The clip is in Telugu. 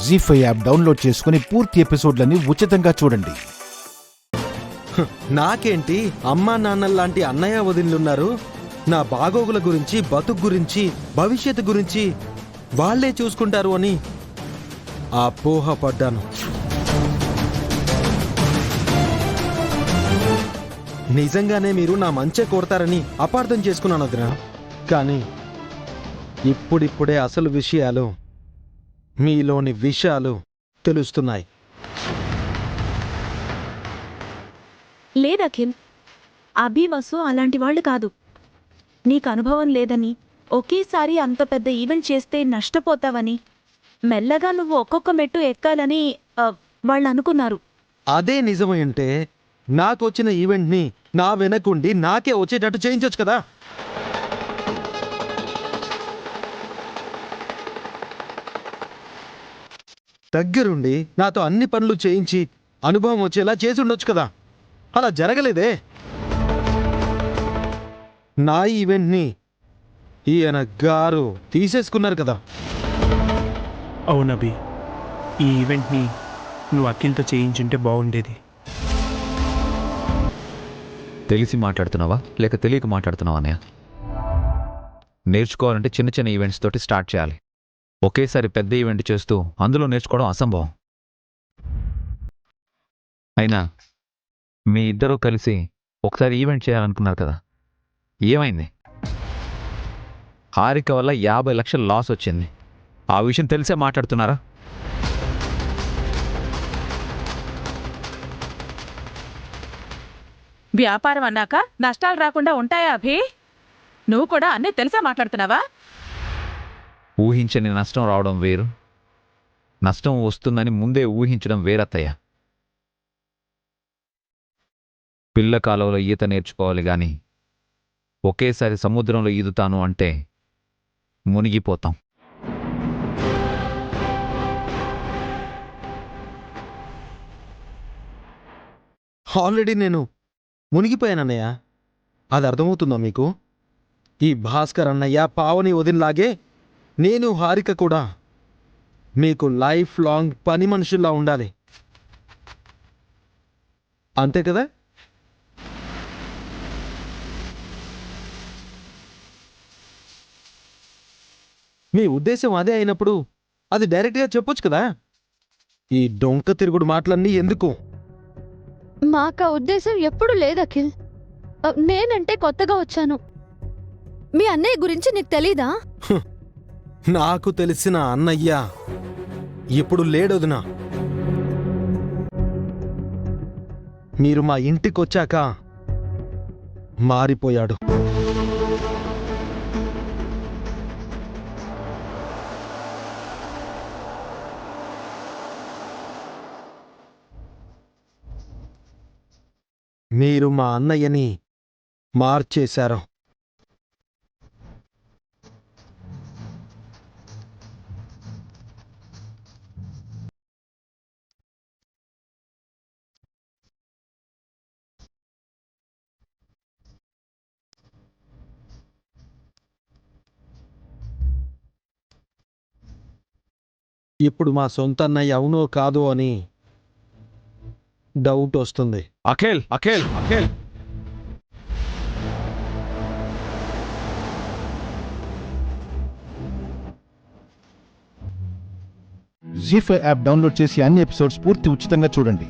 జీ5 యాప్ డౌన్లోడ్ చేసుకుని పూర్తి ఎపిసోడ్లని ఉచితంగా చూడండి. నాకేంటి అమ్మా నాన్నల్లాంటి అన్నయ్య వదినలున్నారు. నా బాగోగుల గురించి, బతుకు గురించి, భవిష్యత్తు గురించి వాళ్లే చూసుకుంటారు అని అపోహపడ్డాను. నిజంగానే మీరు నా మంచే కోరతారని అపార్థం చేసుకున్నాను వదినా. కానీ ఇప్పుడిప్పుడే అసలు విషయాలు, మీలోని విషయాలు తెలుస్తున్నాయి. లేదఖిల్, అభి వసు అలాంటి వాళ్ళు కాదు. నీకు అనుభవం లేదని, ఒకేసారి అంత పెద్ద ఈవెంట్ చేస్తే నష్టపోతావని, మెల్లగా నువ్వు ఒక్కొక్క మెట్టు ఎక్కాలని వాళ్ళు అనుకున్నారు. అదే నిజమైంటే నాకు వచ్చిన ఈవెంట్ని నా వెనకుండి నాకే వచ్చేటట్టు చేయించొచ్చు కదా. దగ్గరుండి నాతో అన్ని పనులు చేయించి అనుభవం వచ్చేలా చేసి ఉండొచ్చు కదా. అలా జరగలేదే. నా ఈవెంట్ని ఈయన గారు తీసేసుకున్నారు కదా. అవునబి, ఈ ఈవెంట్ని నువ్వు అఖిల్తో చేయించుంటే బాగుండేది. తెలిసి మాట్లాడుతున్నావా లేక తెలియక మాట్లాడుతున్నావా అన్నయ్య? నేర్చుకోవాలంటే చిన్న చిన్న ఈవెంట్స్ తోటి స్టార్ట్ చేయాలి. ఒకేసారి పెద్ద ఈవెంట్ చేస్తూ అందులో నేర్చుకోవడం అసంభవం. అయినా మీ ఇద్దరూ కలిసి ఒకసారి ఈవెంట్ చేయాలనుకున్నారు కదా, ఏమైంది? హారిక వల్ల 50 లక్షల లాస్ వచ్చింది. ఆ విషయం తెలిసే మాట్లాడుతున్నారా? వ్యాపారం అన్నాక నష్టాలు రాకుండా ఉంటాయా అభి? నువ్వు కూడా అన్నీ తెలిసే మాట్లాడుతున్నావా? ఊహించని నష్టం రావడం వేరు, నష్టం వస్తుందని ముందే ఊహించడం వేరత్తయ్య. పిల్ల కాలువలో ఈత నేర్చుకోవాలి గాని ఒకేసారి సముద్రంలో ఈదుతాను అంటే మునిగిపోతాం. ఆల్రెడీ నేను మునిగిపోయానన్నయ్య. అది అర్థమవుతుందా మీకు? ఈ భాస్కర్ అన్నయ్య, పావని వదినలాగే నేను, హారిక కూడా మీకు లైఫ్ లాంగ్ పని మనుషుల్లా ఉండాలి, అంతే కదా? మీ ఉద్దేశం అదే అయినప్పుడు అది డైరెక్ట్గా చెప్పొచ్చు కదా. ఈ డొంక తిరుగుడు మాటలన్నీ ఎందుకు? మాకా ఉద్దేశం ఎప్పుడు లేదు అఖిల్. నేనంటే కొత్తగా వచ్చాను. మీ అన్నయ్య గురించి నీకు తెలీదా? నాకు తెలిసిన అన్నయ్య ఇప్పుడు లేడొదినా. మీరు మా ఇంటికొచ్చాక మారిపోయాడు. మీరు మా అన్నయ్యని మార్చేశారు. ఇప్పుడు మా సొంత అన్నయ్య అవునో కాదో అని డౌట్ వస్తుంది. అఖిల్ అఖిల్ అఖిల్ జీ5 యాప్ డౌన్లోడ్ చేసి అన్ని ఎపిసోడ్స్ పూర్తి ఉచితంగా చూడండి.